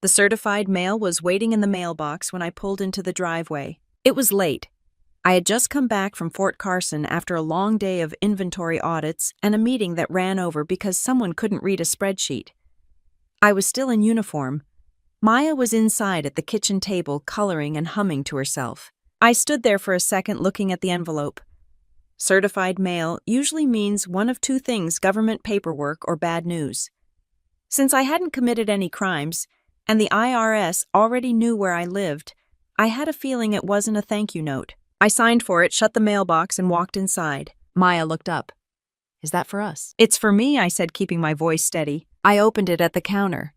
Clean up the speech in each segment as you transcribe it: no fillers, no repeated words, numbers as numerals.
The certified mail was waiting in the mailbox when I pulled into the driveway. It was late. I had just come back from Fort Carson after a long day of inventory audits and a meeting that ran over because someone couldn't read a spreadsheet. I was still in uniform. Maya was inside at the kitchen table, coloring and humming to herself. I stood there for a second looking at the envelope. Certified mail usually means one of two things: government paperwork or bad news. Since I hadn't committed any crimes, and the IRS already knew where I lived, I had a feeling it wasn't a thank you note. I signed for it, shut the mailbox, and walked inside. Maya looked up. "Is that for us?" "It's for me," I said, keeping my voice steady. I opened it at the counter.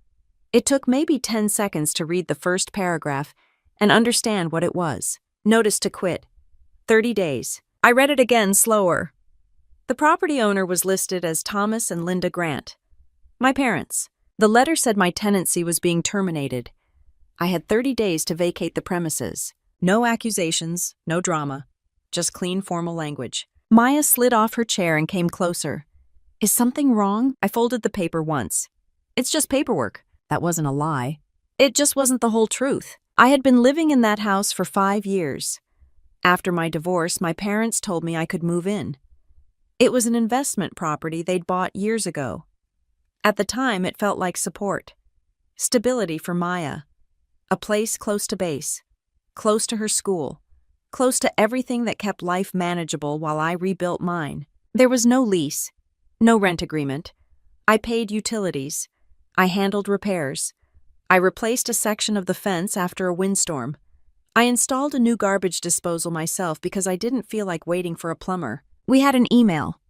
It took maybe 10 seconds to read the first paragraph and understand what it was. Notice to quit. 30 days. I read it again, slower. The property owner was listed as Thomas and Linda Grant. My parents. The letter said my tenancy was being terminated. I had 30 days to vacate the premises. No accusations, no drama. Just clean, formal language. Maya slid off her chair and came closer. "Is something wrong?" I folded the paper once. "It's just paperwork." That wasn't a lie. It just wasn't the whole truth. I had been living in that house for 5 years. After my divorce, my parents told me I could move in. It was an investment property they'd bought years ago. At the time, it felt like support. Stability for Maya. A place close to base. Close to her school. Close to everything that kept life manageable while I rebuilt mine. There was no lease. No rent agreement. I paid utilities. I handled repairs. I replaced a section of the fence after a windstorm. I installed a new garbage disposal myself because I didn't feel like waiting for a plumber. We had an email.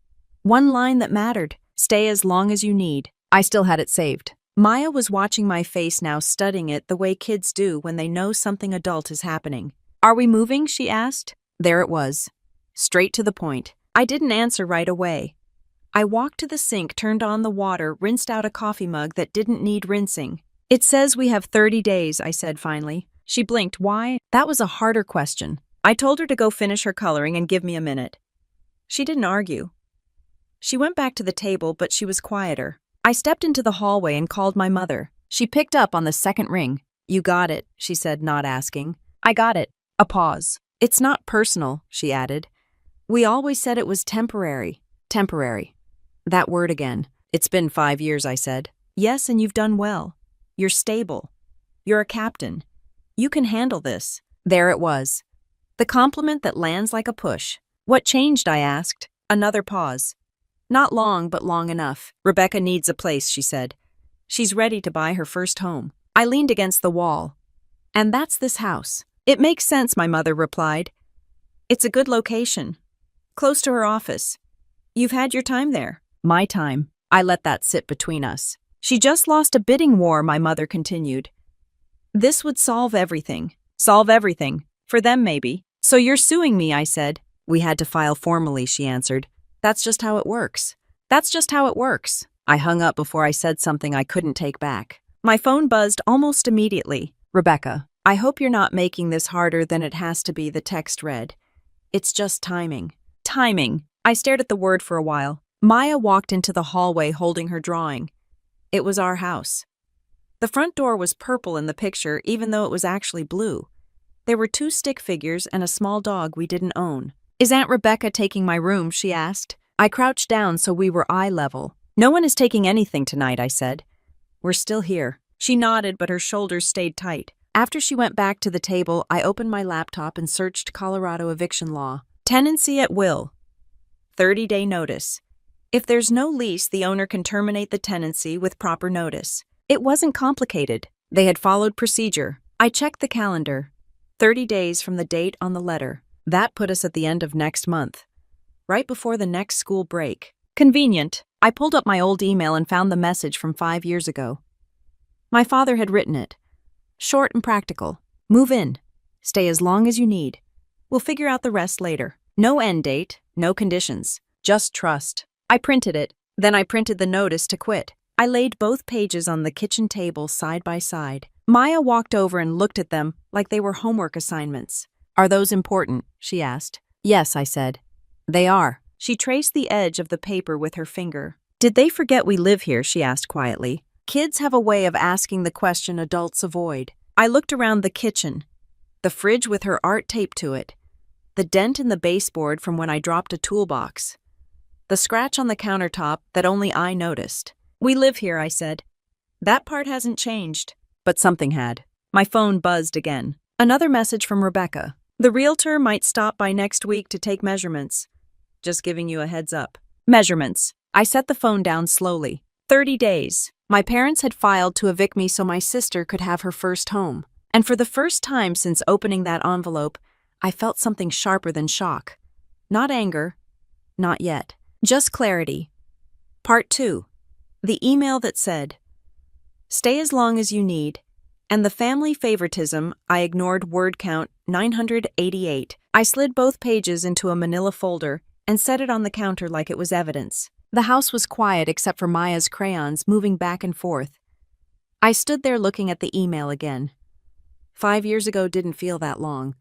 One line that mattered: "Stay as long as you need." I still had it saved. Maya was watching my face now, studying it the way kids do when they know something adult is happening. "Are we moving?" she asked. There it was. Straight to the point. I didn't answer right away. I walked to the sink, turned on the water, rinsed out a coffee mug that didn't need rinsing. "It says we have 30 days, I said finally. She blinked. "Why?" That was a harder question. I told her to go finish her coloring and give me a minute. She didn't argue. She went back to the table, but she was quieter. I stepped into the hallway and called my mother. She picked up on the second ring. "You got it," she said, not asking. "I got it." A pause. "It's not personal," she added. "We always said it was temporary." Temporary. That word again. "It's been 5 years," I said. "Yes, and you've done well. You're stable. You're a captain. You can handle this." There it was. The compliment that lands like a push. "What changed?" I asked. Another pause. "Not long, but long enough. Rebecca needs a place," she said. "She's ready to buy her first home." I leaned against the wall. "And that's this house." "It makes sense," my mother replied. "It's a good location. Close to her office. You've had your time there." My time. I let that sit between us. "She just lost a bidding war," my mother continued. "This would solve everything." "Solve everything. For them, maybe." "So you're suing me," I said. "We had to file formally," she answered. "That's just how it works." "That's just how it works." I hung up before I said something I couldn't take back. My phone buzzed almost immediately. "Rebecca, I hope you're not making this harder than it has to be," the text read. "It's just timing." Timing. I stared at the word for a while. Maya walked into the hallway holding her drawing. It was our house. The front door was purple in the picture, even though it was actually blue. There were 2 stick figures and a small dog we didn't own. "Is Aunt Rebecca taking my room?" she asked. I crouched down so we were eye level. "No one is taking anything tonight," I said. "We're still here." She nodded, but her shoulders stayed tight. After she went back to the table, I opened my laptop and searched Colorado eviction law. Tenancy at will. 30-day notice. If there's no lease, the owner can terminate the tenancy with proper notice. It wasn't complicated. They had followed procedure. I checked the calendar. 30 days from the date on the letter. That put us at the end of next month, right before the next school break. Convenient. I pulled up my old email and found the message from 5 years ago. My father had written it. Short and practical. "Move in. Stay as long as you need. We'll figure out the rest later. No end date, no conditions. Just trust." I printed it. Then I printed the notice to quit. I laid both pages on the kitchen table side by side. Maya walked over and looked at them like they were homework assignments. "Are those important?" she asked. "Yes," I said. "They are." She traced the edge of the paper with her finger. "Did they forget we live here?" she asked quietly. Kids have a way of asking the question adults avoid. I looked around the kitchen, the fridge with her art taped to it, the dent in the baseboard from when I dropped a toolbox, the scratch on the countertop that only I noticed. "We live here," I said. "That part hasn't changed." But something had. My phone buzzed again. Another message from Rebecca. "The realtor might stop by next week to take measurements. Just giving you a heads up." Measurements. I set the phone down slowly. 30 days. My parents had filed to evict me so my sister could have her first home. And for the first time since opening that envelope, I felt something sharper than shock. Not anger. Not yet. Just clarity. Part 2. The email that said, "Stay as long as you need," and the family favoritism. I ignored word count 988. I slid both pages into a manila folder and set it on the counter like it was evidence. The house was quiet except for Maya's crayons moving back and forth. I stood there looking at the email again. 5 years ago didn't feel that long.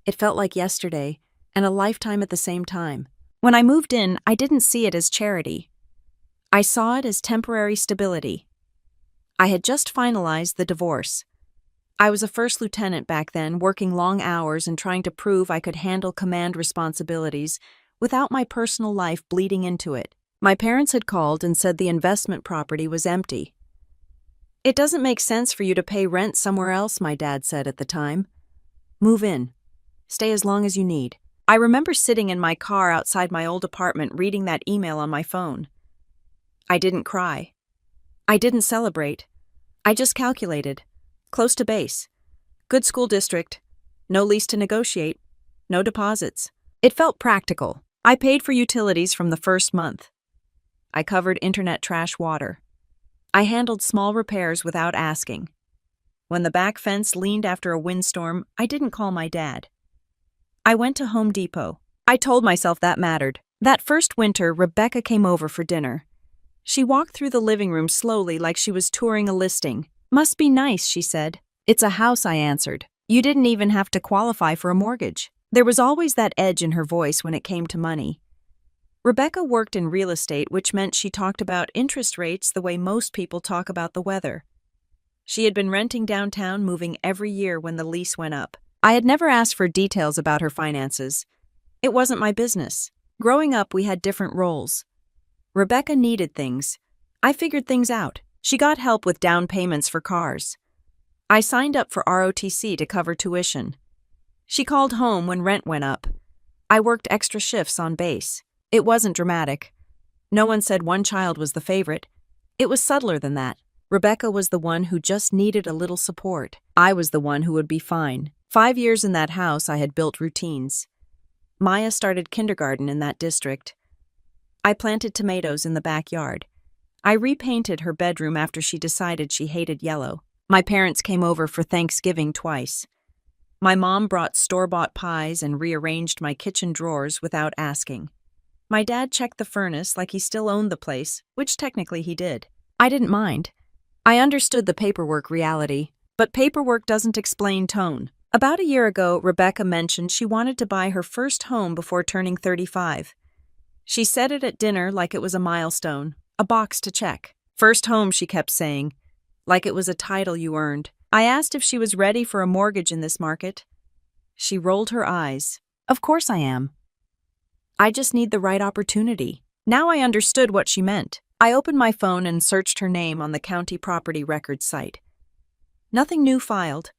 It felt like yesterday, and a lifetime at the same time. When I moved in, I didn't see it as charity. I saw it as temporary stability. I had just finalized the divorce. I was a first lieutenant back then, working long hours and trying to prove I could handle command responsibilities without my personal life bleeding into it. My parents had called and said the investment property was empty. "It doesn't make sense for you to pay rent somewhere else," my dad said at the time. "Move in. Stay as long as you need." I remember sitting in my car outside my old apartment reading that email on my phone. I didn't cry. I didn't celebrate. I just calculated. Close to base. Good school district. No lease to negotiate. No deposits. It felt practical. I paid for utilities from the first month. I covered internet, trash, water. I handled small repairs without asking. When the back fence leaned after a windstorm, I didn't call my dad. I went to Home Depot. I told myself that mattered. That first winter, Rebecca came over for dinner. She walked through the living room slowly like she was touring a listing. "Must be nice," she said. "It's a house," I answered. "You didn't even have to qualify for a mortgage." There was always that edge in her voice when it came to money. Rebecca worked in real estate, which meant she talked about interest rates the way most people talk about the weather. She had been renting downtown, moving every year when the lease went up. I had never asked for details about her finances. It wasn't my business. Growing up, we had different roles. Rebecca needed things. I figured things out. She got help with down payments for cars. I signed up for ROTC to cover tuition. She called home when rent went up. I worked extra shifts on base. It wasn't dramatic. No one said one child was the favorite. It was subtler than that. Rebecca was the one who just needed a little support. I was the one who would be fine. 5 years in that house, I had built routines. Maya started kindergarten in that district. I planted tomatoes in the backyard. I repainted her bedroom after she decided she hated yellow. My parents came over for Thanksgiving twice. My mom brought store-bought pies and rearranged my kitchen drawers without asking. My dad checked the furnace like he still owned the place, which technically he did. I didn't mind. I understood the paperwork reality, but paperwork doesn't explain tone. About a year ago, Rebecca mentioned she wanted to buy her first home before turning 35. She said it at dinner like it was a milestone, a box to check. First home, she kept saying, like it was a title you earned. I asked if she was ready for a mortgage in this market. She rolled her eyes. "Of course I am. I just need the right opportunity." Now I understood what she meant. I opened my phone and searched her name on the county property records site. Nothing new filed.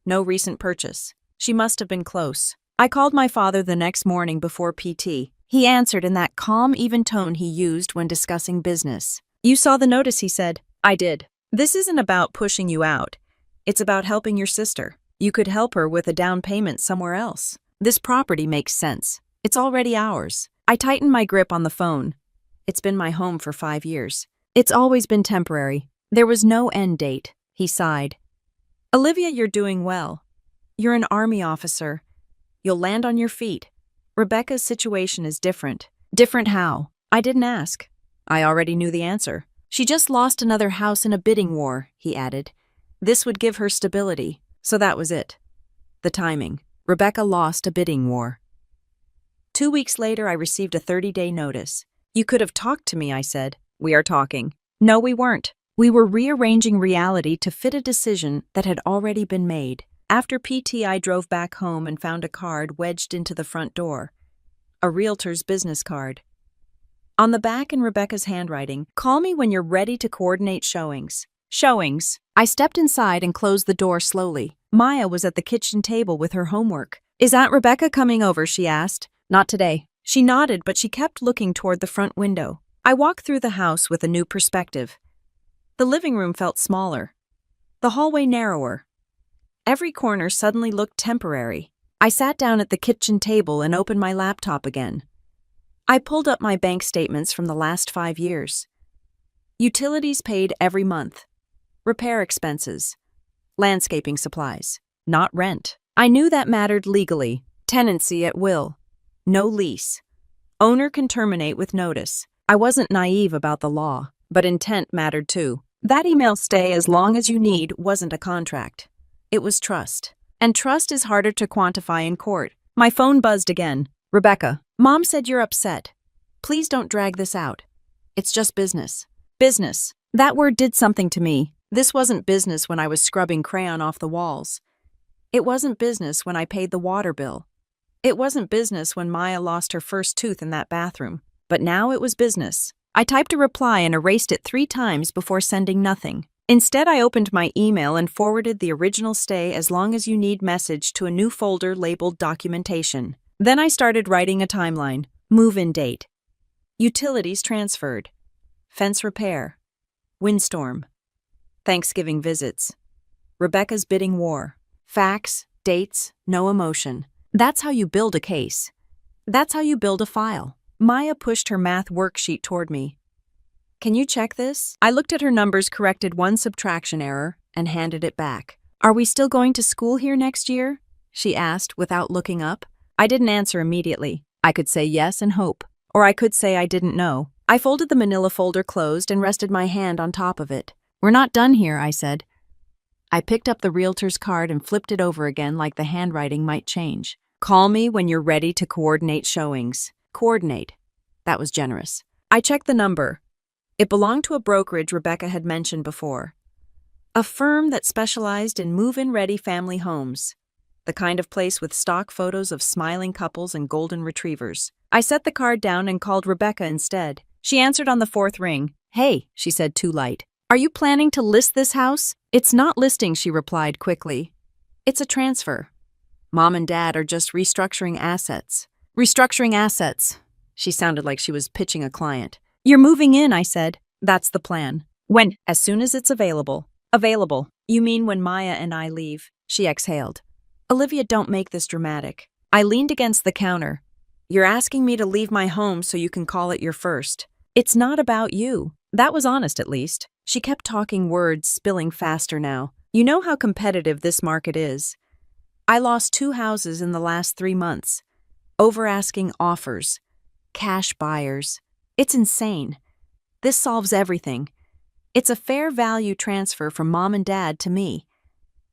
No recent purchase. She must have been close. I called my father the next morning before PT. He answered in that calm, even tone he used when discussing business. "You saw the notice," he said. "I did. This isn't about pushing you out. It's about helping your sister. You could help her with a down payment somewhere else. This property makes sense. It's already ours." I tightened my grip on the phone. It's been my home for 5 years. It's always been temporary. There was no end date. He sighed. "Olivia, you're doing well. You're an Army officer. You'll land on your feet. Rebecca's situation is different." "Different how?" I didn't ask. I already knew the answer. "She just lost another house in a bidding war," he added. "This would give her stability." So that was it. The timing. Rebecca lost a bidding war. 2 weeks later, I received a 30-day notice. "You could have talked to me," I said. "We are talking." "No, we weren't." We were rearranging reality to fit a decision that had already been made. After PT, I drove back home and found a card wedged into the front door. A realtor's business card. On the back in Rebecca's handwriting, "Call me when you're ready to coordinate showings." Showings. I stepped inside and closed the door slowly. Maya was at the kitchen table with her homework. "Is Aunt Rebecca coming over?" she asked. "Not today." She nodded, but she kept looking toward the front window. I walked through the house with a new perspective. The living room felt smaller. The hallway narrower. Every corner suddenly looked temporary. I sat down at the kitchen table and opened my laptop again. I pulled up my bank statements from the last 5 years. Utilities paid every month. Repair expenses. Landscaping supplies. Not rent. I knew that mattered legally. Tenancy at will. No lease. Owner can terminate with notice. I wasn't naive about the law, but intent mattered too. That email "stay as long as you need" wasn't a contract. It was trust. And trust is harder to quantify in court. My phone buzzed again. "Rebecca, Mom said you're upset. Please don't drag this out. It's just business." Business. That word did something to me. This wasn't business when I was scrubbing crayon off the walls. It wasn't business when I paid the water bill. It wasn't business when Maya lost her first tooth in that bathroom. But now it was business. I typed a reply and erased it 3 times before sending nothing. Instead, I opened my email and forwarded the original "stay as long as you need" message to a new folder labeled documentation. Then I started writing a timeline. Move-in date. Utilities transferred. Fence repair. Windstorm. Thanksgiving visits. Rebecca's bidding war. Facts, dates, no emotion. That's how you build a case. That's how you build a file. Maya pushed her math worksheet toward me. "Can you check this?" I looked at her numbers, corrected one subtraction error, and handed it back. "Are we still going to school here next year?" she asked without looking up. I didn't answer immediately. I could say yes and hope, or I could say I didn't know. I folded the manila folder closed and rested my hand on top of it. "We're not done here," I said. I picked up the realtor's card and flipped it over again like the handwriting might change. "Call me when you're ready to coordinate showings." Coordinate. That was generous. I checked the number. It belonged to a brokerage Rebecca had mentioned before. A firm that specialized in move-in-ready family homes. The kind of place with stock photos of smiling couples and golden retrievers. I set the card down and called Rebecca instead. She answered on the 4th ring. "Hey," she said, too light. "Are you planning to list this house?" "It's not listing," she replied quickly. "It's a transfer. Mom and Dad are just restructuring assets." "Restructuring assets." She sounded like she was pitching a client. "You're moving in," I said. "That's the plan." "When?" "As soon as it's available." "Available? You mean when Maya and I leave?" She exhaled. "Olivia, don't make this dramatic." I leaned against the counter. "You're asking me to leave my home so you can call it your first. It's not about you." That was honest, at least. She kept talking, words spilling faster now. "You know how competitive this market is. I lost 2 houses in the last 3 months. Over-asking offers. Cash buyers. It's insane. This solves everything. It's a fair value transfer from Mom and Dad to me.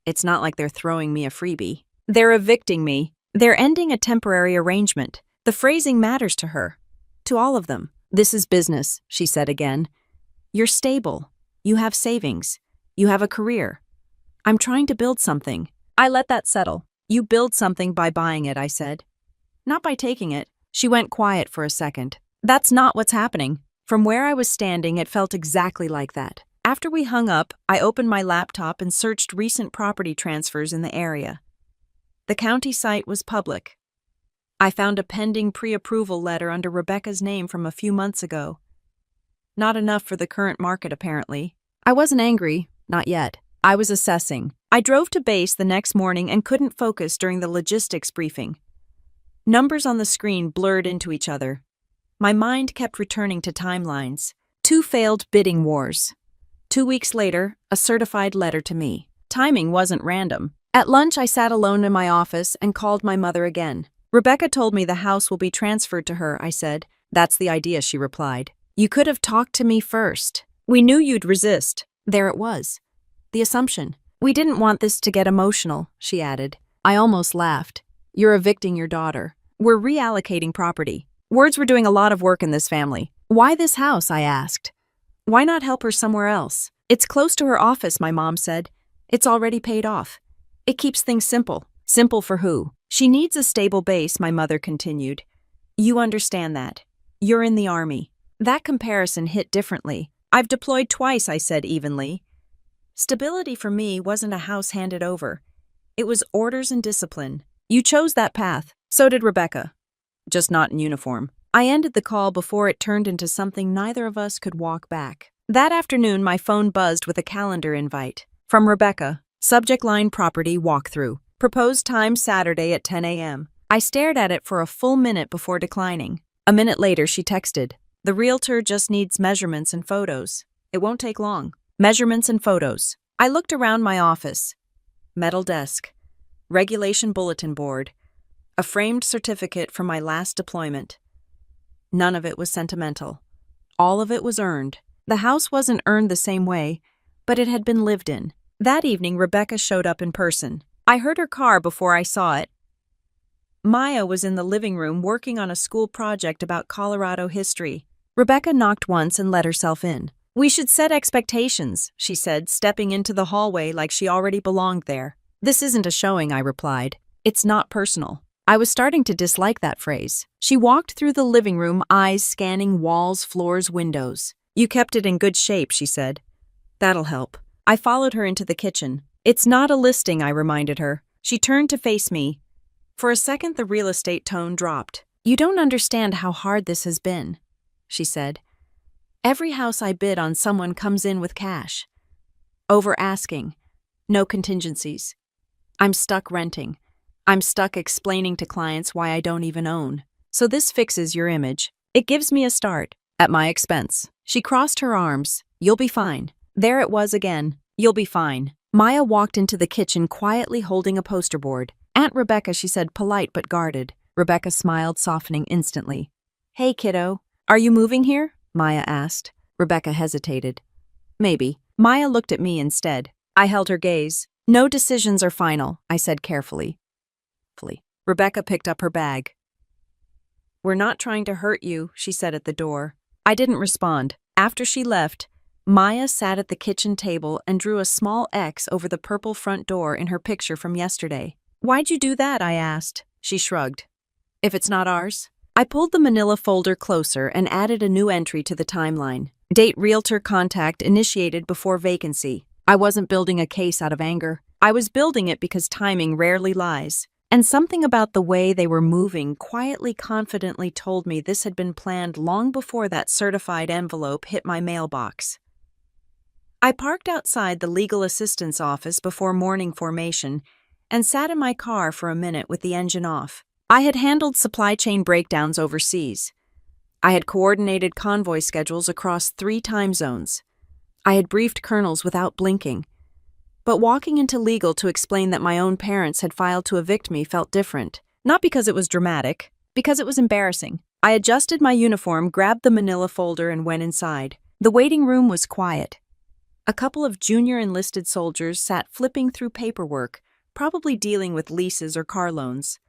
It's not like they're throwing me a freebie. They're evicting me. They're ending a temporary arrangement." The phrasing matters to her. To all of them. "This is business," she said again. "You're stable. You have savings. You have a career. I'm trying to build something." I let that settle. "You build something by buying it," I said. "Not by taking it." She went quiet for a second. "That's not what's happening." From where I was standing, it felt exactly like that. After we hung up, I opened my laptop and searched recent property transfers in the area. The county site was public. I found a pending pre-approval letter under Rebecca's name from a few months ago. Not enough for the current market, apparently. I wasn't angry, not yet. I was assessing. I drove to base the next morning and couldn't focus during the logistics briefing. Numbers on the screen blurred into each other. My mind kept returning to timelines. 2 failed bidding wars. 2 weeks later, a certified letter to me. Timing wasn't random. At lunch, I sat alone in my office and called my mother again. "Rebecca told me the house will be transferred to her," I said. "That's the idea," she replied. "You could have talked to me first. We knew you'd resist." There it was. The assumption. "We didn't want this to get emotional," she added. I almost laughed. "You're evicting your daughter. We're reallocating property." Words were doing a lot of work in this family. "Why this house?" I asked. "Why not help her somewhere else?" It's close to her office, my mom said. It's already paid off. It keeps things simple. Simple for who? She needs a stable base, my mother continued. You understand that. You're in the army. That comparison hit differently. I've deployed twice, I said evenly. Stability for me wasn't a house handed over. It was orders and discipline. You chose that path. So did Rebecca. Just not in uniform. I ended the call before it turned into something neither of us could walk back. That afternoon, my phone buzzed with a calendar invite. From Rebecca. Subject line property walkthrough. Proposed time Saturday at 10 a.m. I stared at it for a full minute before declining. A minute later, she texted. The realtor just needs measurements and photos. It won't take long. Measurements and photos. I looked around my office. Metal desk. Regulation bulletin board. A framed certificate from my last deployment. None of it was sentimental. All of it was earned. The house wasn't earned the same way, but it had been lived in. That evening, Rebecca showed up in person. I heard her car before I saw it. Maya was in the living room working on a school project about Colorado history. Rebecca knocked once and let herself in. We should set expectations, she said, stepping into the hallway like she already belonged there. This isn't a showing, I replied. It's not personal. I was starting to dislike that phrase. She walked through the living room, eyes scanning walls, floors, windows. You kept it in good shape, she said. That'll help. I followed her into the kitchen. It's not a listing, I reminded her. She turned to face me. For a second, the real estate tone dropped. You don't understand how hard this has been, she said. Every house I bid on, someone comes in with cash. Over asking. No contingencies. I'm stuck renting. I'm stuck explaining to clients why I don't even own. So this fixes your image. It gives me a start. At my expense. She crossed her arms. You'll be fine. There it was again. You'll be fine. Maya walked into the kitchen quietly holding a poster board. Aunt Rebecca, she said, polite but guarded. Rebecca smiled, softening instantly. Hey, kiddo. Are you moving here? Maya asked. Rebecca hesitated. Maybe. Maya looked at me instead. I held her gaze. No decisions are final, I said carefully. Rebecca picked up her bag. We're not trying to hurt you, she said at the door. I didn't respond. After she left, Maya sat at the kitchen table and drew a small X over the purple front door in her picture from yesterday. Why'd you do that? I asked. She shrugged. If it's not ours? I pulled the manila folder closer and added a new entry to the timeline. Date realtor contact initiated before vacancy. I wasn't building a case out of anger. I was building it because timing rarely lies. And something about the way they were moving quietly, confidently told me this had been planned long before that certified envelope hit my mailbox. I parked outside the legal assistance office before morning formation and sat in my car for a minute with the engine off. I had handled supply chain breakdowns overseas. I had coordinated convoy schedules across 3 time zones. I had briefed colonels without blinking. But walking into legal to explain that my own parents had filed to evict me felt different. Not because it was dramatic, because it was embarrassing. I adjusted my uniform, grabbed the manila folder, and went inside. The waiting room was quiet. A couple of junior enlisted soldiers sat flipping through paperwork, probably dealing with leases or car loans.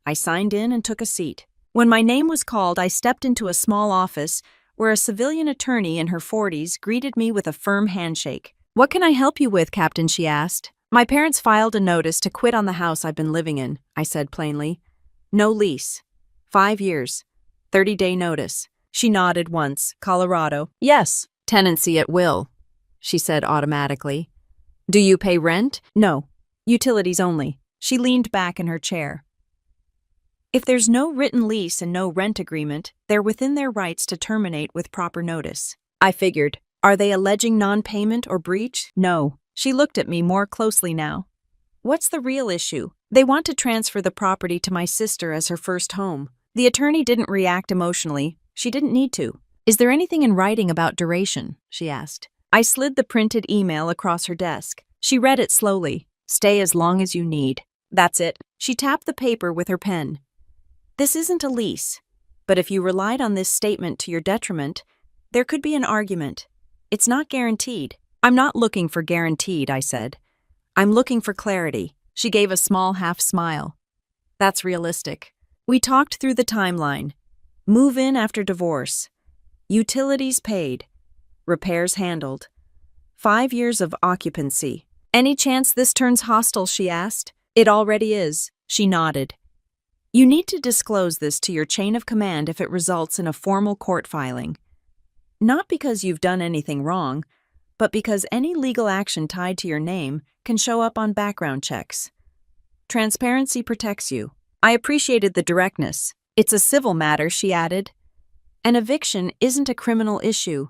I signed in and took a seat. When my name was called, I stepped into a small office where a civilian attorney in her 40s greeted me with a firm handshake. What can I help you with, Captain? She asked. My parents filed a notice to quit on the house I've been living in, I said plainly. No lease. 5 years. 30-day notice. She nodded once. Colorado. Yes. Tenancy at will, she said automatically. Do you pay rent? No. Utilities only. She leaned back in her chair. If there's no written lease and no rent agreement, they're within their rights to terminate with proper notice. I figured. Are they alleging non-payment or breach? No. She looked at me more closely now. What's the real issue? They want to transfer the property to my sister as her first home. The attorney didn't react emotionally. She didn't need to. Is there anything in writing about duration? She asked. I slid the printed email across her desk. She read it slowly. Stay as long as you need. That's it. She tapped the paper with her pen. This isn't a lease, but if you relied on this statement to your detriment, there could be an argument. It's not guaranteed. I'm not looking for guaranteed, I said. I'm looking for clarity. She gave a small half smile. That's realistic. We talked through the timeline. Move in after divorce. Utilities paid. Repairs handled. 5 years of occupancy. Any chance this turns hostile, she asked. It already is, she nodded. You need to disclose this to your chain of command if it results in a formal court filing. Not because you've done anything wrong, but because any legal action tied to your name can show up on background checks. Transparency protects you. I appreciated the directness. It's a civil matter, she added. An eviction isn't a criminal issue.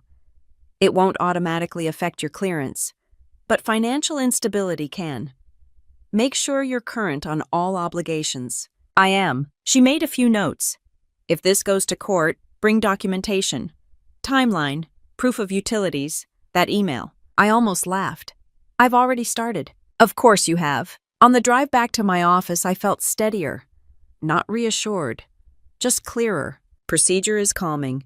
It won't automatically affect your clearance, but financial instability can. Make sure you're current on all obligations. I am. She made a few notes. If this goes to court, bring documentation. Timeline, proof of utilities, that email. I almost laughed. I've already started. Of course you have. On the drive back to my office, I felt steadier. Not reassured, just clearer. Procedure is calming,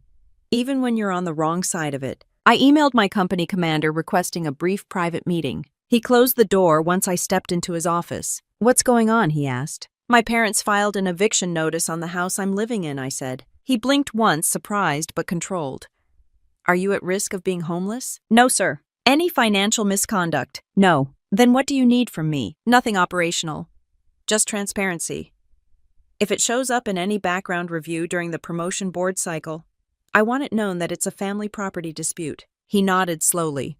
even when you're on the wrong side of it. I emailed my company commander requesting a brief private meeting. He closed the door once I stepped into his office. What's going on, he asked. My parents filed an eviction notice on the house I'm living in, I said. He blinked once, surprised but controlled. Are you at risk of being homeless? No, sir. Any financial misconduct? No. Then what do you need from me? Nothing operational. Just transparency. If it shows up in any background review during the promotion board cycle, I want it known that it's a family property dispute. He nodded slowly.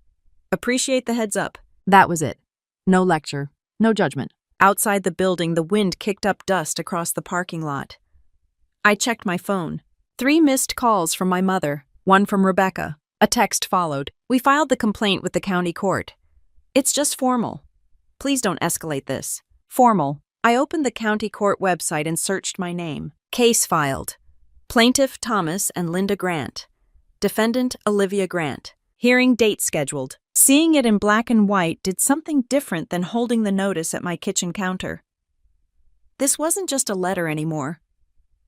Appreciate the heads up. That was it. No lecture. No judgment. Outside the building, the wind kicked up dust across the parking lot. I checked my phone. 3 missed calls from my mother, 1 from Rebecca. A text followed. We filed the complaint with the county court. It's just formal. Please don't escalate this. Formal. I opened the county court website and searched my name. Case filed. Plaintiff Thomas and Linda Grant. Defendant Olivia Grant. Hearing date scheduled. Seeing it in black and white did something different than holding the notice at my kitchen counter. This wasn't just a letter anymore.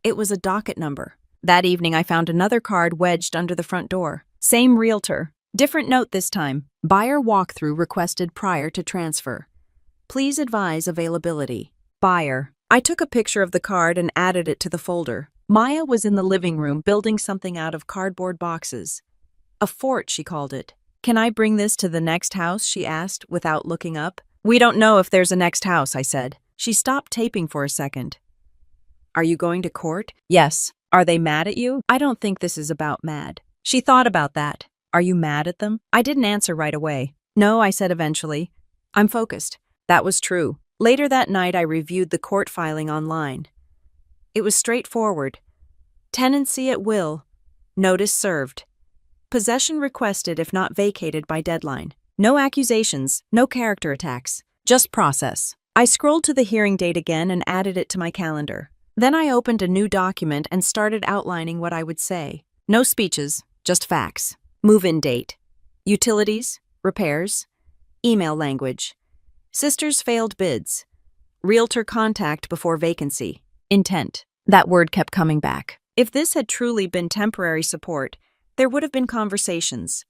It was a docket number. That evening I found another card wedged under the front door. Same realtor. Different note this time. Buyer walkthrough requested prior to transfer. Please advise availability. Buyer. I took a picture of the card and added it to the folder. Maya was in the living room building something out of cardboard boxes. A fort, she called it. Can I bring this to the next house, she asked, without looking up. We don't know if there's a next house, I said. She stopped taping for a second. Are you going to court? Yes. Are they mad at you? I don't think this is about mad. She thought about that. Are you mad at them? I didn't answer right away. No, I said eventually. I'm focused. That was true. Later that night, I reviewed the court filing online. It was straightforward. Tenancy at will. Notice served. Possession requested if not vacated by deadline. No accusations, no character attacks. Just process. I scrolled to the hearing date again and added it to my calendar. Then I opened a new document and started outlining what I would say. No speeches, just facts. Move-in date. Utilities, repairs, email language. Sisters failed bids. Realtor contact before vacancy. Intent. That word kept coming back. If this had truly been temporary support, there would have been conversations.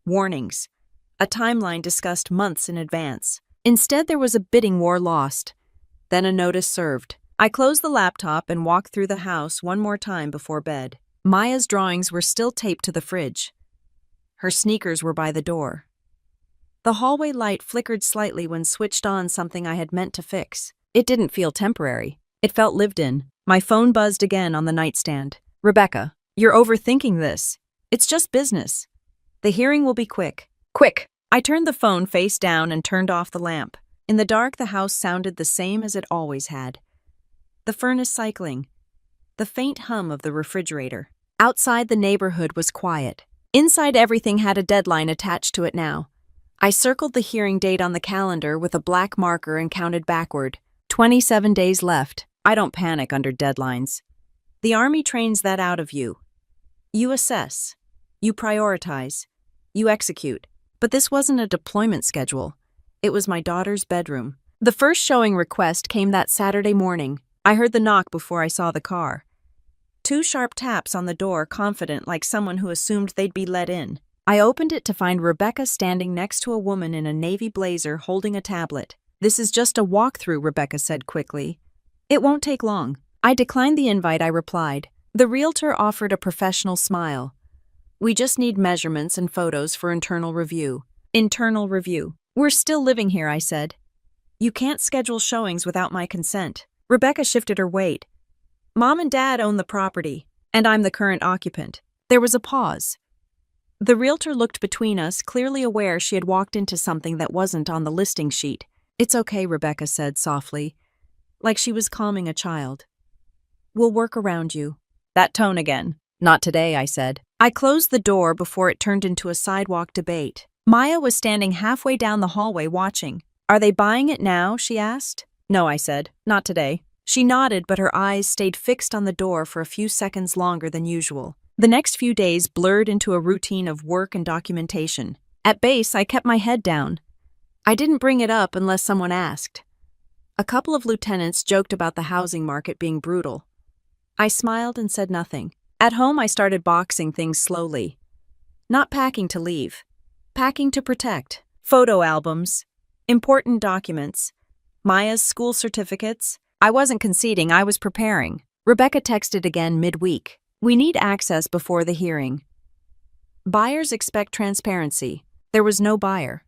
Warnings. A timeline discussed months in advance. Instead, there was a bidding war lost. Then a notice served. I closed the laptop and walked through the house one more time before bed. Maya's drawings were still taped to the fridge. Her sneakers were by the door. The hallway light flickered slightly when switched on something I had meant to fix. It didn't feel temporary. It felt lived in. My phone buzzed again on the nightstand. Rebecca, you're overthinking this. It's just business. The hearing will be quick. Quick! I turned the phone face down and turned off the lamp. In the dark, the house sounded the same as it always had. The furnace cycling. The faint hum of the refrigerator. Outside, the neighborhood was quiet. Inside, everything had a deadline attached to it now. I circled the hearing date on the calendar with a black marker and counted backward. 27 days left. I don't panic under deadlines. The Army trains that out of you. You assess. You prioritize. You execute. But this wasn't a deployment schedule. It was my daughter's bedroom. The first showing request came that Saturday morning. I heard the knock before I saw the car. 2 sharp taps on the door, confident like someone who assumed they'd be let in. I opened it to find Rebecca standing next to a woman in a navy blazer holding a tablet. This is just a walkthrough, Rebecca said quickly. It won't take long. I declined the invite, I replied. The realtor offered a professional smile. We just need measurements and photos for internal review. Internal review. We're still living here, I said. You can't schedule showings without my consent. Rebecca shifted her weight. Mom and Dad own the property, and I'm the current occupant. There was a pause. The realtor looked between us, clearly aware she had walked into something that wasn't on the listing sheet. It's okay, Rebecca said softly, like she was calming a child. We'll work around you. That tone again. Not today, I said. I closed the door before it turned into a sidewalk debate. Maya was standing halfway down the hallway watching. Are they buying it now? She asked. No, I said. Not today. She nodded, but her eyes stayed fixed on the door for a few seconds longer than usual. The next few days blurred into a routine of work and documentation. At base, I kept my head down. I didn't bring it up unless someone asked. A couple of lieutenants joked about the housing market being brutal. I smiled and said nothing. At home, I started boxing things slowly. Not packing to leave. Packing to protect. Photo albums. Important documents. Maya's school certificates. I wasn't conceding, I was preparing. Rebecca texted again midweek. We need access before the hearing. Buyers expect transparency. There was no buyer.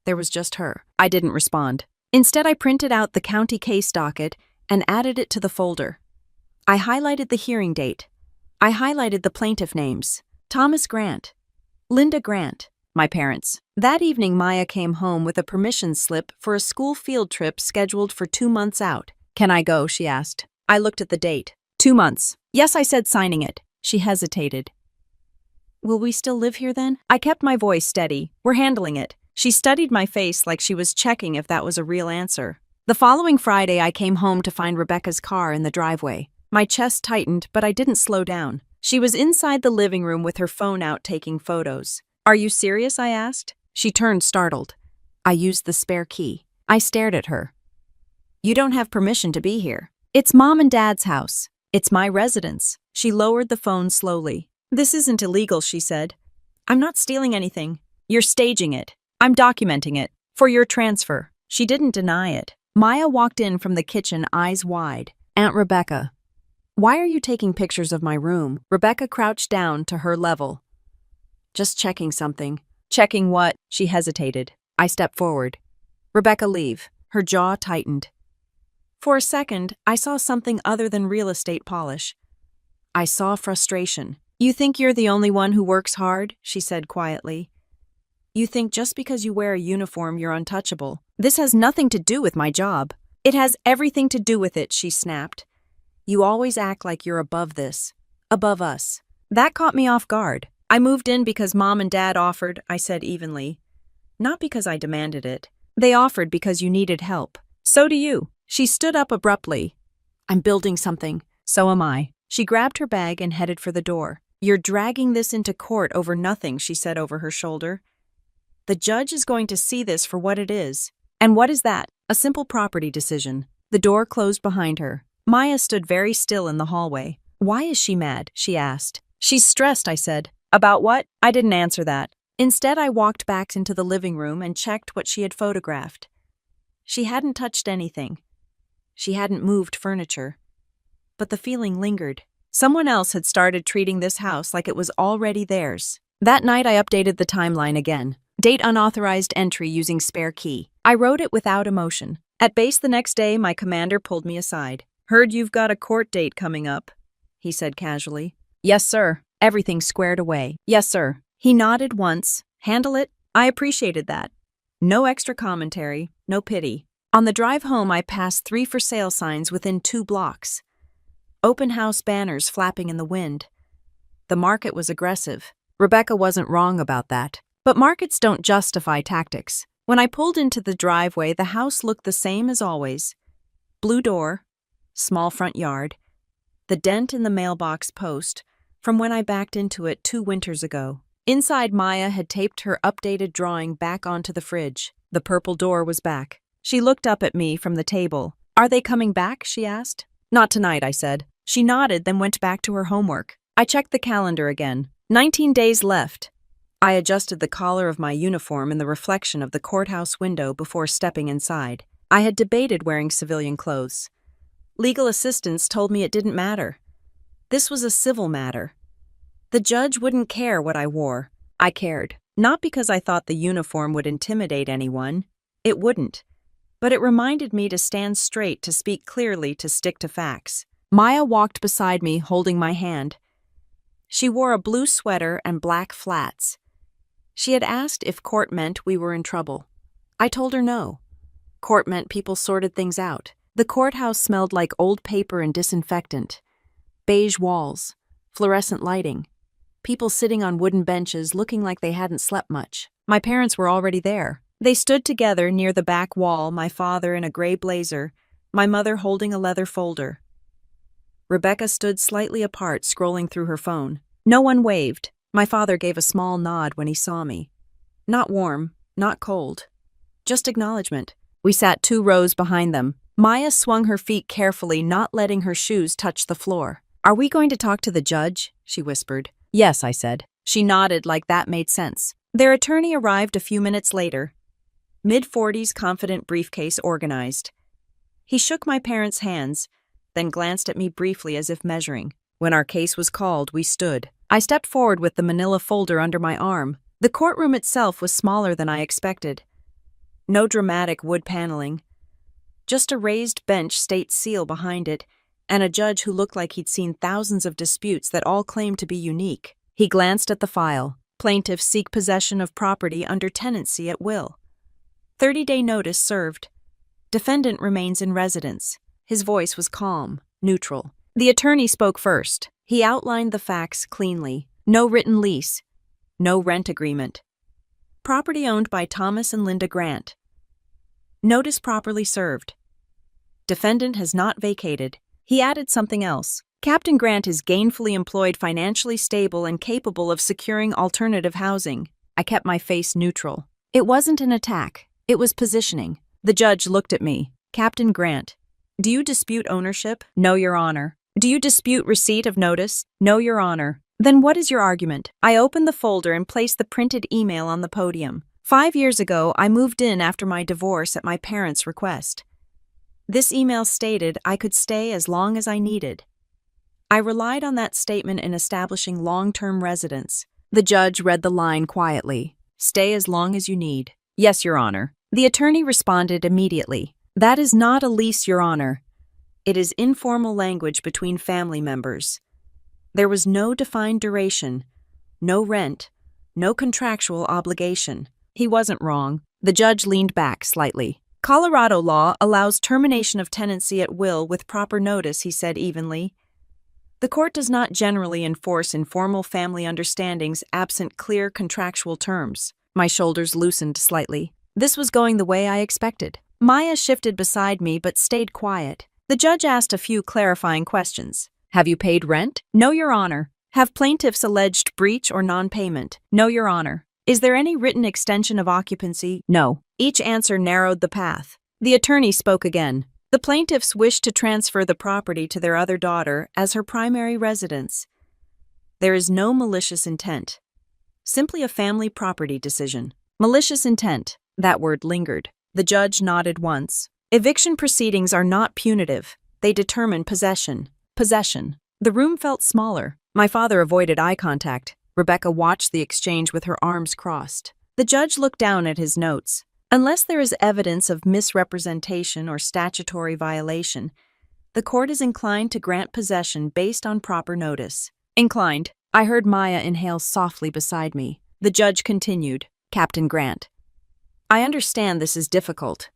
There was just her. I didn't respond. Instead, I printed out the county case docket and added it to the folder. I highlighted the hearing date. I highlighted the plaintiff names. Thomas Grant. Linda Grant. My parents. That evening, Maya came home with a permission slip for a school field trip scheduled for 2 months out. Can I go? She asked. I looked at the date. 2 months. Yes, I said, signing it. She hesitated. Will we still live here then? I kept my voice steady. We're handling it. She studied my face like she was checking if that was a real answer. The following Friday, I came home to find Rebecca's car in the driveway. My chest tightened, but I didn't slow down. She was inside the living room with her phone out taking photos. Are you serious? I asked. She turned startled. I used the spare key. I stared at her. You don't have permission to be here. It's Mom and Dad's house. It's my residence. She lowered the phone slowly. This isn't illegal, she said. I'm not stealing anything. You're staging it. I'm documenting it. For your transfer. She didn't deny it. Maya walked in from the kitchen, eyes wide. Aunt Rebecca. Why are you taking pictures of my room? Rebecca crouched down to her level. Just checking something. Checking what? She hesitated. I stepped forward. Rebecca, leave. Her jaw tightened. For a second, I saw something other than real estate polish. I saw frustration. You think you're the only one who works hard? She said quietly. You think just because you wear a uniform you're untouchable. This has nothing to do with my job. It has everything to do with it, she snapped. You always act like you're above this. Above us. That caught me off guard. I moved in because Mom and Dad offered, I said evenly. Not because I demanded it. They offered because you needed help. So do you. She stood up abruptly. I'm building something. So am I. She grabbed her bag and headed for the door. You're dragging this into court over nothing, she said over her shoulder. The judge is going to see this for what it is. And what is that? A simple property decision. The door closed behind her. Maya stood very still in the hallway. Why is she mad? She asked. She's stressed, I said. About what? I didn't answer that. Instead, I walked back into the living room and checked what she had photographed. She hadn't touched anything. She hadn't moved furniture. But the feeling lingered. Someone else had started treating this house like it was already theirs. That night, I updated the timeline again. Date unauthorized entry using spare key. I wrote it without emotion. At base the next day, my commander pulled me aside. Heard you've got a court date coming up, he said casually. Yes, sir. Everything squared away. Yes, sir. He nodded once. Handle it? I appreciated that. No extra commentary, no pity. On the drive home, I passed 3 for sale signs within 2 blocks. Open house banners flapping in the wind. The market was aggressive. Rebecca wasn't wrong about that. But markets don't justify tactics. When I pulled into the driveway, the house looked the same as always. Blue door, small front yard, the dent in the mailbox post from when I backed into it 2 winters ago. Inside, Maya had taped her updated drawing back onto the fridge. The purple door was back. She looked up at me from the table. Are they coming back? She asked. Not tonight, I said. She nodded, then went back to her homework. I checked the calendar again. 19 days left. I adjusted the collar of my uniform in the reflection of the courthouse window before stepping inside. I had debated wearing civilian clothes. Legal assistants told me it didn't matter. This was a civil matter. The judge wouldn't care what I wore. I cared. Not because I thought the uniform would intimidate anyone. It wouldn't. But it reminded me to stand straight, to speak clearly, to stick to facts. Maya walked beside me, holding my hand. She wore a blue sweater and black flats. She had asked if court meant we were in trouble. I told her no. Court meant people sorted things out. The courthouse smelled like old paper and disinfectant. Beige walls, fluorescent lighting. People sitting on wooden benches looking like they hadn't slept much. My parents were already there. They stood together near the back wall, my father in a gray blazer, my mother holding a leather folder. Rebecca stood slightly apart, scrolling through her phone. No one waved. My father gave a small nod when he saw me. Not warm, not cold. Just acknowledgement. We sat 2 rows behind them. Maya swung her feet carefully, not letting her shoes touch the floor. "Are we going to talk to the judge?" she whispered. "Yes," I said. She nodded like that made sense. Their attorney arrived a few minutes later. Mid-40s, confident, briefcase organized. He shook my parents' hands, then glanced at me briefly as if measuring. When our case was called, we stood. I stepped forward with the manila folder under my arm. The courtroom itself was smaller than I expected. No dramatic wood paneling. Just a raised bench, state seal behind it, and a judge who looked like he'd seen thousands of disputes that all claimed to be unique. He glanced at the file. Plaintiffs seek possession of property under tenancy at will. 30-day notice served. Defendant remains in residence. His voice was calm, neutral. The attorney spoke first. He outlined the facts cleanly. No written lease. No rent agreement. Property owned by Thomas and Linda Grant. Notice properly served. Defendant has not vacated. He added something else. Captain Grant is gainfully employed, financially stable, and capable of securing alternative housing. I kept my face neutral. It wasn't an attack. It was positioning. The judge looked at me. "Captain Grant, do you dispute ownership?" "No, Your Honor." "Do you dispute receipt of notice?" "No, Your Honor." "Then what is your argument?" I opened the folder and placed the printed email on the podium. 5 years ago, I moved in after my divorce at my parents' request. This email stated I could stay as long as I needed. I relied on that statement in establishing long-term residence. The judge read the line quietly. "Stay as long as you need." "Yes, Your Honor." The attorney responded immediately. "That is not a lease, Your Honor. It is informal language between family members. There was no defined duration, no rent, no contractual obligation." He wasn't wrong. The judge leaned back slightly. "Colorado law allows termination of tenancy at will with proper notice," he said evenly. "The court does not generally enforce informal family understandings absent clear contractual terms." My shoulders loosened slightly. This was going the way I expected. Maya shifted beside me but stayed quiet. The judge asked a few clarifying questions. "Have you paid rent?" "No, Your Honor." "Have plaintiffs alleged breach or non-payment?" "No, Your Honor." "Is there any written extension of occupancy?" "No." Each answer narrowed the path. The attorney spoke again. "The plaintiffs wish to transfer the property to their other daughter as her primary residence. There is no malicious intent. Simply a family property decision." Malicious intent. That word lingered. The judge nodded once. "Eviction proceedings are not punitive. They determine possession." Possession. The room felt smaller. My father avoided eye contact. Rebecca watched the exchange with her arms crossed. The judge looked down at his notes. "Unless there is evidence of misrepresentation or statutory violation, the court is inclined to grant possession based on proper notice." Inclined. I heard Maya inhale softly beside me. The judge continued. "Captain Grant, I understand this is difficult,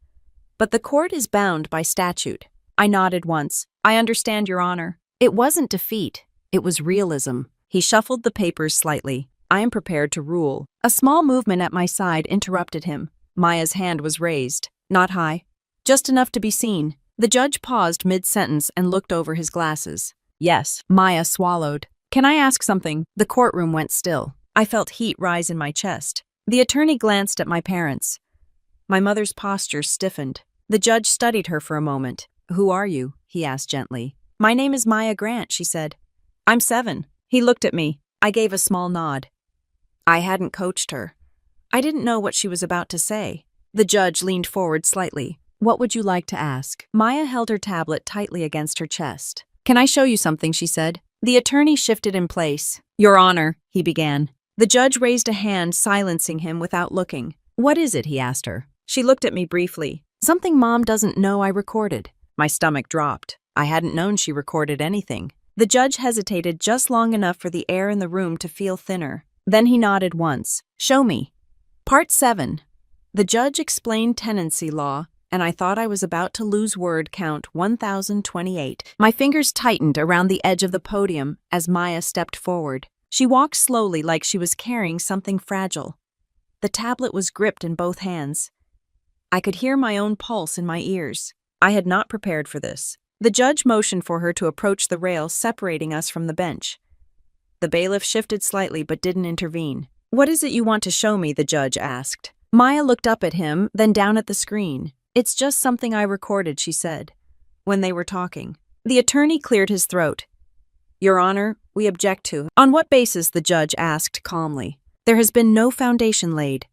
but the court is bound by statute." I nodded once. "I understand, Your Honor." It wasn't defeat. It was realism. He shuffled the papers slightly. "I am prepared to rule." A small movement at my side interrupted him. Maya's hand was raised. Not high. Just enough to be seen. The judge paused mid-sentence and looked over his glasses. "Yes." Maya swallowed. "Can I ask something?" The courtroom went still. I felt heat rise in my chest. The attorney glanced at my parents. My mother's posture stiffened. The judge studied her for a moment. "Who are you?" he asked gently. "My name is Maya Grant," she said. "I'm 7. He looked at me. I gave a small nod. I hadn't coached her. I didn't know what she was about to say. The judge leaned forward slightly. "What would you like to ask?" Maya held her tablet tightly against her chest. "Can I show you something?" she said. The attorney shifted in place. "Your Honor," he began. The judge raised a hand, silencing him without looking. "What is it?" he asked her. She looked at me briefly. "Something Mom doesn't know I recorded." My stomach dropped. I hadn't known she recorded anything. The judge hesitated just long enough for the air in the room to feel thinner. Then he nodded once. "Show me." Part 7. The judge explained tenancy law, and I thought I was about to lose word count 1028. My fingers tightened around the edge of the podium as Maya stepped forward. She walked slowly like she was carrying something fragile. The tablet was gripped in both hands. I could hear my own pulse in my ears. I had not prepared for this. The judge motioned for her to approach the rail separating us from the bench. The bailiff shifted slightly but didn't intervene. "What is it you want to show me?" the judge asked. Maya looked up at him, then down at the screen. "It's just something I recorded," she said, when they were talking. The attorney cleared his throat. "Your Honor, we object to." "On what basis?" the judge asked calmly. "There has been no foundation laid.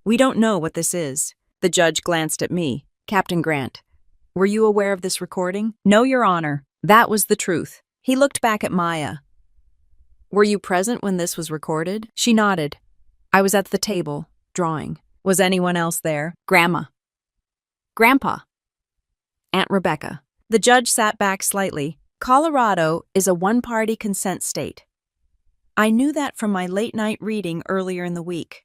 We don't know what this is." The judge glanced at me. "Captain Grant, were you aware of this recording?" "No, Your Honor." That was the truth. He looked back at Maya. "Were you present when this was recorded?" She nodded. "I was at the table, drawing." "Was anyone else there?" "Grandma. Grandpa. Aunt Rebecca." The judge sat back slightly. "Colorado is a one-party consent state. I knew that from my late-night reading earlier in the week.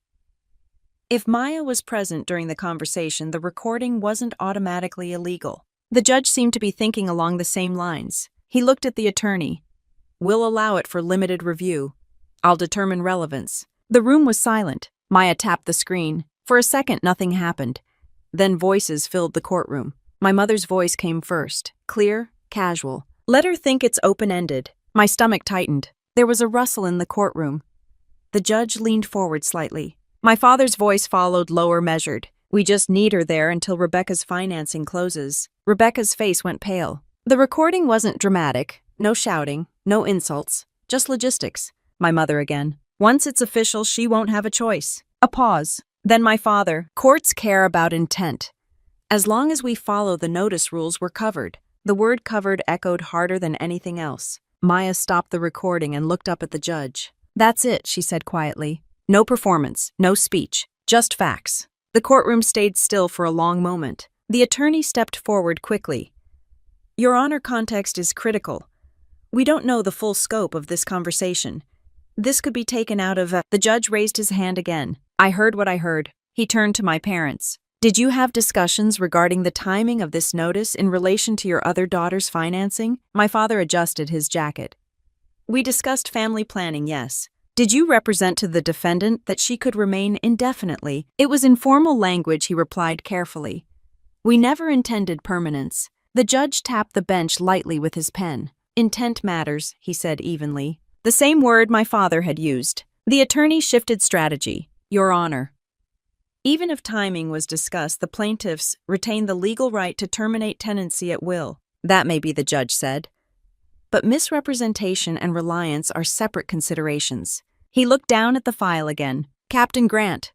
If Maya was present during the conversation, the recording wasn't automatically illegal." The judge seemed to be thinking along the same lines. He looked at the attorney. "We'll allow it for limited review. I'll determine relevance." The room was silent. Maya tapped the screen. For a second, nothing happened. Then voices filled the courtroom. My mother's voice came first, clear, casual. "Let her think it's open-ended." My stomach tightened. There was a rustle in the courtroom. The judge leaned forward slightly. My father's voice followed, lower, measured. "We just need her there until Rebecca's financing closes." Rebecca's face went pale. The recording wasn't dramatic. No shouting, no insults, just logistics. My mother again. "Once it's official, she won't have a choice." A pause. Then my father. "Courts care about intent. As long as we follow the notice rules, we're covered." The word "covered" echoed harder than anything else. Maya stopped the recording and looked up at the judge. "That's it," she said quietly. "No performance, no speech, just facts." The courtroom stayed still for a long moment. The attorney stepped forward quickly. "Your Honor, context is critical. We don't know the full scope of this conversation. This could be taken out of The judge raised his hand again. "I heard what I heard." He turned to my parents. "Did you have discussions regarding the timing of this notice in relation to your other daughter's financing?" My father adjusted his jacket. "We discussed family planning, yes." "Did you represent to the defendant that she could remain indefinitely?" It was informal language, he replied carefully. "We never intended permanence." The judge tapped the bench lightly with his pen. "Intent matters," he said evenly. The same word my father had used. The attorney shifted strategy. "Your Honor, even if timing was discussed, the plaintiffs retain the legal right to terminate tenancy at will." "That may be," the judge said. "But misrepresentation and reliance are separate considerations." He looked down at the file again. "Captain Grant,"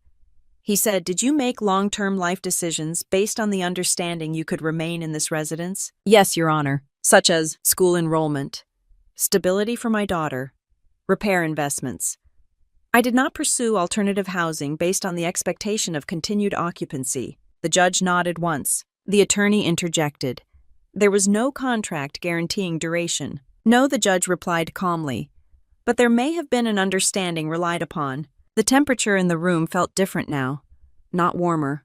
he said, "did you make long-term life decisions based on the understanding you could remain in this residence?" "Yes, Your Honor." "Such as school enrollment, stability for my daughter, repair investments." "I did not pursue alternative housing based on the expectation of continued occupancy." The judge nodded once. The attorney interjected. "There was no contract guaranteeing duration." "No," the judge replied calmly. "But there may have been an understanding relied upon." The temperature in the room felt different now. Not warmer,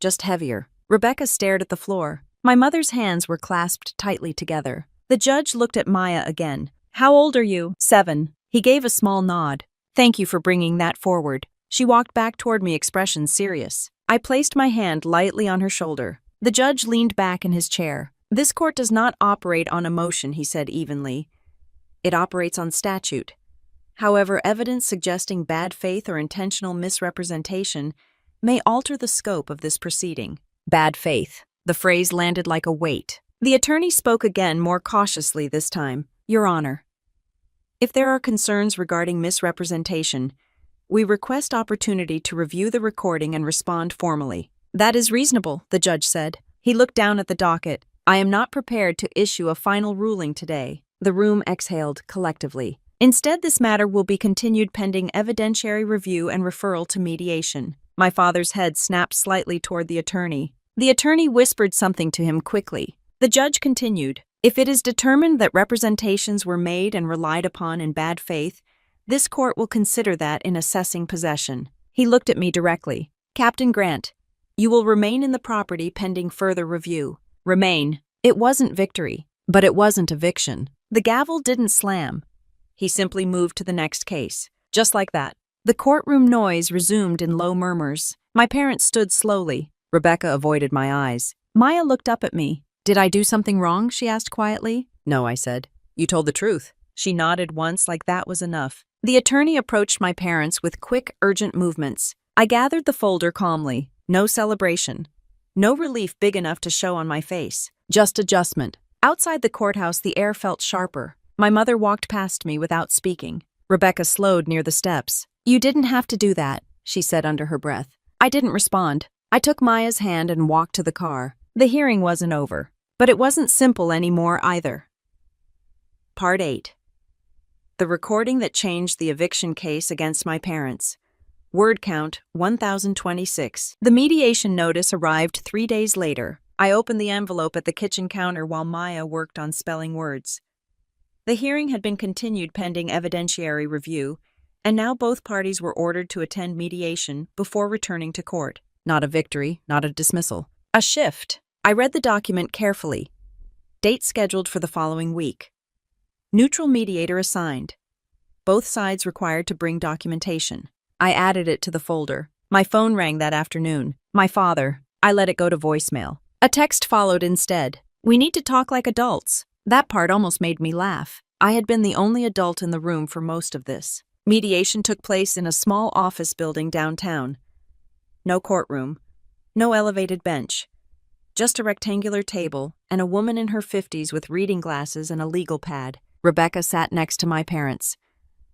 just heavier. Rebecca stared at the floor. My mother's hands were clasped tightly together. The judge looked at Maya again. "How old are you?" 7. He gave a small nod. "Thank you for bringing that forward." She walked back toward me, expression serious. I placed my hand lightly on her shoulder. The judge leaned back in his chair. "This court does not operate on emotion," he said evenly. "It operates on statute. However, evidence suggesting bad faith or intentional misrepresentation may alter the scope of this proceeding." Bad faith. The phrase landed like a weight. The attorney spoke again, more cautiously this time. "Your Honor, if there are concerns regarding misrepresentation, we request opportunity to review the recording and respond formally." "That is reasonable," the judge said. He looked down at the docket. "I am not prepared to issue a final ruling today." The room exhaled collectively. Instead, this matter will be continued pending evidentiary review and referral to mediation. My father's head snapped slightly toward the attorney. The attorney whispered something to him quickly. The judge continued, "If it is determined that representations were made and relied upon in bad faith, this court will consider that in assessing possession." He looked at me directly. "Captain Grant, you will remain in the property pending further review." Remain. It wasn't victory, but it wasn't eviction. The gavel didn't slam. He simply moved to the next case. Just like that. The courtroom noise resumed in low murmurs. My parents stood slowly. Rebecca avoided my eyes. Maya looked up at me. "Did I do something wrong?" she asked quietly. "No," I said. "You told the truth." She nodded once like that was enough. The attorney approached my parents with quick, urgent movements. I gathered the folder calmly. No celebration. No relief big enough to show on my face. Just adjustment. Outside the courthouse, the air felt sharper. My mother walked past me without speaking. Rebecca slowed near the steps. "You didn't have to do that," she said under her breath. I didn't respond. I took Maya's hand and walked to the car. The hearing wasn't over. But it wasn't simple anymore either. Part 8. The recording that changed the eviction case against my parents. Word count, 1,026. The mediation notice arrived 3 days later. I opened the envelope at the kitchen counter while Maya worked on spelling words. The hearing had been continued pending evidentiary review, and now both parties were ordered to attend mediation before returning to court. Not a victory, not a dismissal. A shift. I read the document carefully. Date scheduled for the following week. Neutral mediator assigned. Both sides required to bring documentation. I added it to the folder. My phone rang that afternoon. My father. I let it go to voicemail. A text followed instead. "We need to talk like adults." That part almost made me laugh. I had been the only adult in the room for most of this. Mediation took place in a small office building downtown. No courtroom. No elevated bench. Just a rectangular table and a woman in her 50s with reading glasses and a legal pad. Rebecca sat next to my parents.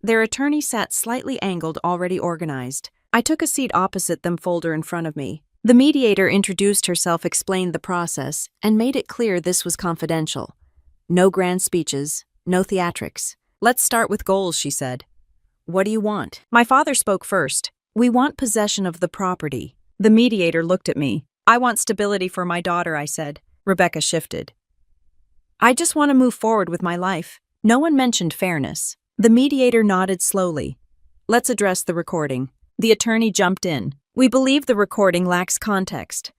Their attorney sat slightly angled, already organized. I took a seat opposite them, folder in front of me. The mediator introduced herself, explained the process, and made it clear this was confidential. No grand speeches, no theatrics. "Let's start with goals," she said. "What do you want?" My father spoke first. "We want possession of the property." The mediator looked at me. "I want stability for my daughter," I said. Rebecca shifted. "I just want to move forward with my life." No one mentioned fairness. The mediator nodded slowly. "Let's address the recording." The attorney jumped in. "We believe the recording lacks context.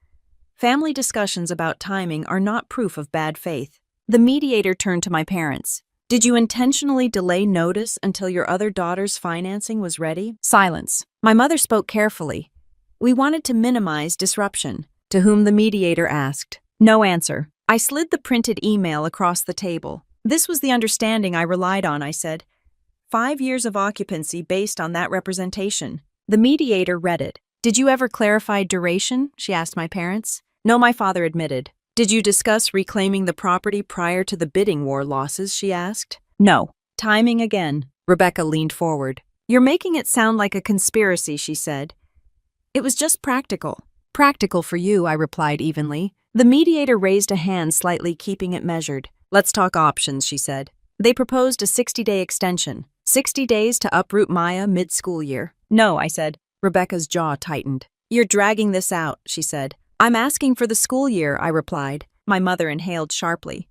Family discussions about timing are not proof of bad faith." The mediator turned to my parents. "Did you intentionally delay notice until your other daughter's financing was ready?" Silence. My mother spoke carefully. "We wanted to minimize disruption." To whom the mediator asked. No answer. I slid the printed email across the table. "This was the understanding I relied on," I said. 5 years of occupancy based on that representation. The mediator read it. "Did you ever clarify duration?" she asked my parents. "No," my father admitted. "Did you discuss reclaiming the property prior to the bidding war losses?" she asked. "No." Timing again. Rebecca leaned forward. "You're making it sound like a conspiracy," she said. "It was just practical." "Practical for you," I replied evenly. The mediator raised a hand slightly, keeping it measured. "Let's talk options," she said. They proposed a 60-day extension. 60 days to uproot Maya mid-school year. "No," I said. Rebecca's jaw tightened. "You're dragging this out," she said. "I'm asking for the school year," I replied. My mother inhaled sharply.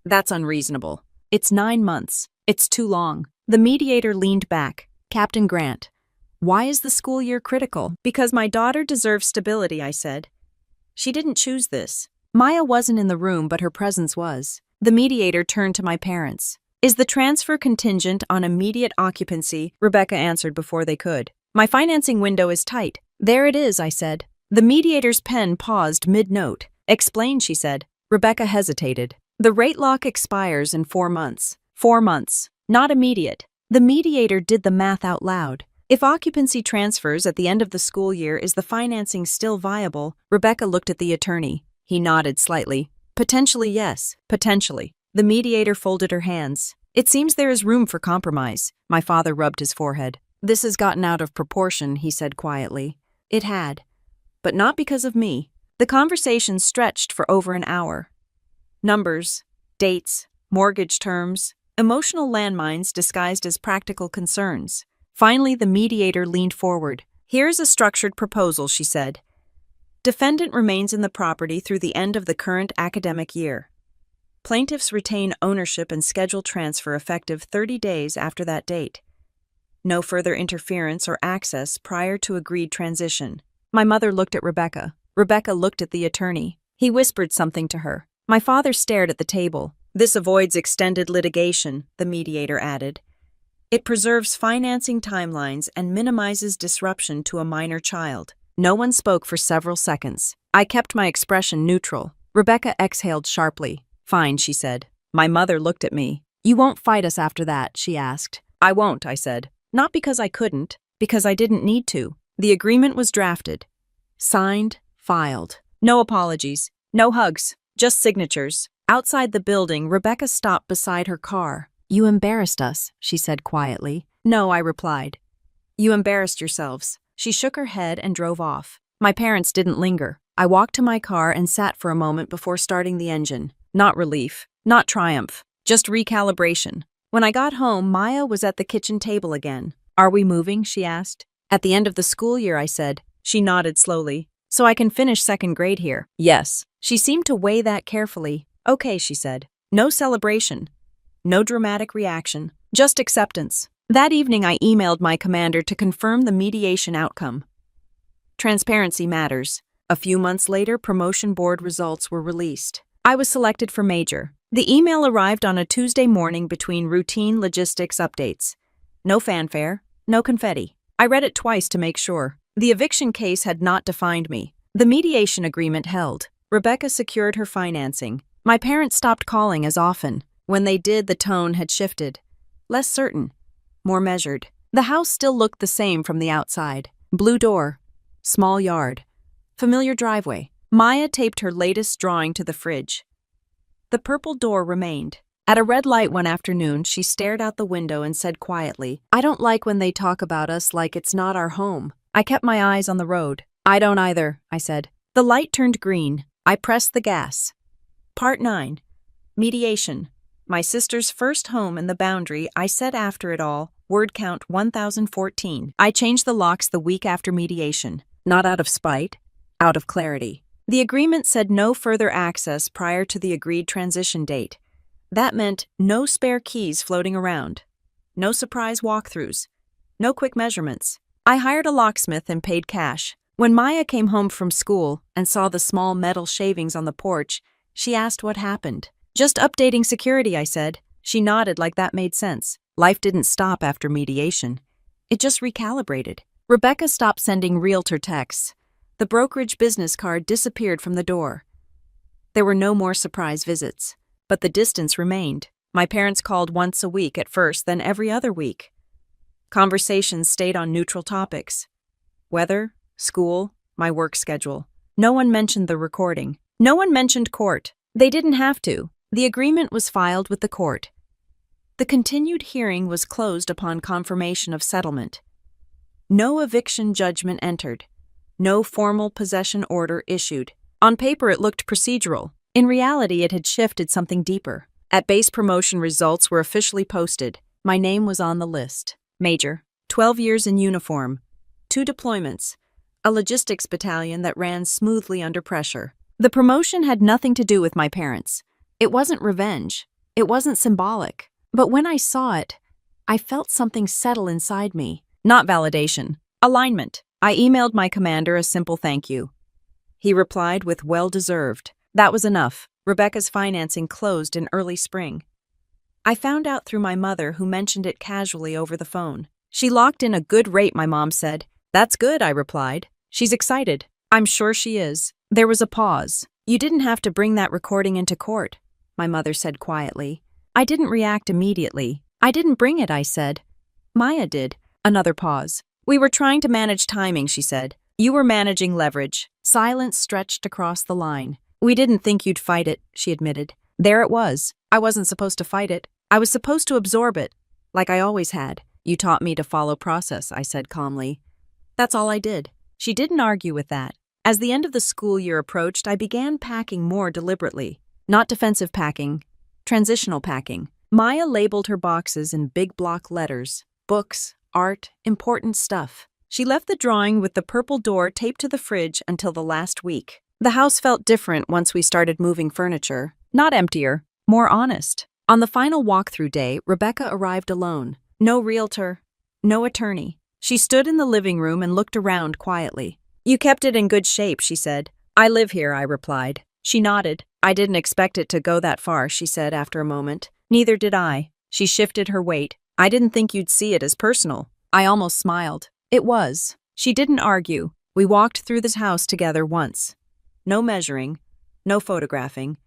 "That's unreasonable. It's 9 months. It's too long." The mediator leaned back. "Captain Grant, why is the school year critical?" "Because my daughter deserves stability," I said. "She didn't choose this." Maya wasn't in the room, but her presence was. The mediator turned to my parents. "Is the transfer contingent on immediate occupancy?" Rebecca answered before they could. "My financing window is tight." "There it is," I said. The mediator's pen paused mid-note. "Explain," she said. Rebecca hesitated. "The rate lock expires in 4 months. 4 months. Not immediate." The mediator did the math out loud. "If occupancy transfers at the end of the school year, is the financing still viable?" Rebecca looked at the attorney. He nodded slightly. "Potentially, yes. Potentially." The mediator folded her hands. "It seems there is room for compromise." My father rubbed his forehead. "This has gotten out of proportion," he said quietly. It had. But not because of me. The conversation stretched for over an hour. Numbers, dates, mortgage terms, Emotional landmines disguised as practical concerns. Finally, the mediator leaned forward. "Here's a structured proposal," she said. "Defendant remains in the property through the end of the current academic year. Plaintiffs retain ownership and schedule transfer effective 30 days after that date. No further interference or access prior to agreed transition." My mother looked at Rebecca. Rebecca looked at the attorney. He whispered something to her. My father stared at the table. "This avoids extended litigation," the mediator added. "It preserves financing timelines and minimizes disruption to a minor child." No one spoke for several seconds. I kept my expression neutral. Rebecca exhaled sharply. "Fine," she said. My mother looked at me. "You won't fight us after that?" she asked. "I won't," I said. Not because I couldn't, because I didn't need to. The agreement was drafted. Signed, filed. No apologies, no hugs, just signatures. Outside the building, Rebecca stopped beside her car. "You embarrassed us," she said quietly. "No," I replied. "You embarrassed yourselves." She shook her head and drove off. My parents didn't linger. I walked to my car and sat for a moment before starting the engine. Not relief, not triumph, just recalibration. When I got home, Maya was at the kitchen table again. "Are we moving?" she asked. "At the end of the school year," I said. She nodded slowly. "So I can finish second grade here?" "Yes." She seemed to weigh that carefully. "Okay," she said. No celebration. No dramatic reaction. Just acceptance. That evening I emailed my commander to confirm the mediation outcome. Transparency matters. A few months later, promotion board results were released. I was selected for major. The email arrived on a Tuesday morning between routine logistics updates. No fanfare, no confetti. I read it twice to make sure. The eviction case had not defined me. The mediation agreement held. Rebecca secured her financing. My parents stopped calling as often. When they did, the tone had shifted. Less certain, more measured. The house still looked the same from the outside. Blue door, small yard, familiar driveway. Maya taped her latest drawing to the fridge. The purple door remained. At a red light one afternoon, she stared out the window and said quietly, "I don't like when they talk about us like it's not our home." I kept my eyes on the road. "I don't either," I said. The light turned green. I pressed the gas. Part 9. Mediation. My sister's first home in the boundary, I said after it all, word count 1014. I changed the locks the week after mediation. Not out of spite, out of clarity. The agreement said no further access prior to the agreed transition date. That meant no spare keys floating around. No surprise walkthroughs. No quick measurements. I hired a locksmith and paid cash. When Maya came home from school and saw the small metal shavings on the porch, she asked what happened. "Just updating security," I said. She nodded like that made sense. Life didn't stop after mediation. It just recalibrated. Rebecca stopped sending realtor texts. The brokerage business card disappeared from the door. There were no more surprise visits. But the distance remained. My parents called once a week at first, then every other week. Conversations stayed on neutral topics. Weather, school, my work schedule. No one mentioned the recording. No one mentioned court. They didn't have to. The agreement was filed with the court. The continued hearing was closed upon confirmation of settlement. No eviction judgment entered. No formal possession order issued. On paper it looked procedural. In reality it had shifted something deeper. At base promotion results were officially posted. My name was on the list. Major, 12 years in uniform, 2 deployments, a logistics battalion that ran smoothly under pressure. The promotion had nothing to do with my parents. It wasn't revenge. It wasn't symbolic. But when I saw it, I felt something settle inside me. Not validation. Alignment. I emailed my commander a simple thank you. He replied with well-deserved. That was enough. Rebecca's financing closed in early spring. I found out through my mother, who mentioned it casually over the phone. She locked in a good rate, my mom said. That's good, I replied. She's excited. I'm sure she is. There was a pause. You didn't have to bring that recording into court, my mother said quietly. I didn't react immediately. I didn't bring it, I said. Maya did. Another pause. We were trying to manage timing, she said. You were managing leverage. Silence stretched across the line. We didn't think you'd fight it, she admitted. There it was. I wasn't supposed to fight it. I was supposed to absorb it, like I always had. You taught me to follow process, I said calmly. That's all I did. She didn't argue with that. As the end of the school year approached, I began packing more deliberately. Not defensive packing, transitional packing. Maya labeled her boxes in big block letters: books, art, important stuff. She left the drawing with the purple door taped to the fridge until the last week. The house felt different once we started moving furniture. Not emptier, more honest. On the final walkthrough day, Rebecca arrived alone. No realtor, no attorney. She stood in the living room and looked around quietly. "You kept it in good shape," she said. "I live here," I replied. She nodded. "I didn't expect it to go that far," she said after a moment. "Neither did I." She shifted her weight. "I didn't think you'd see it as personal." I almost smiled. It was. She didn't argue. We walked through this house together once. No measuring, no photographing,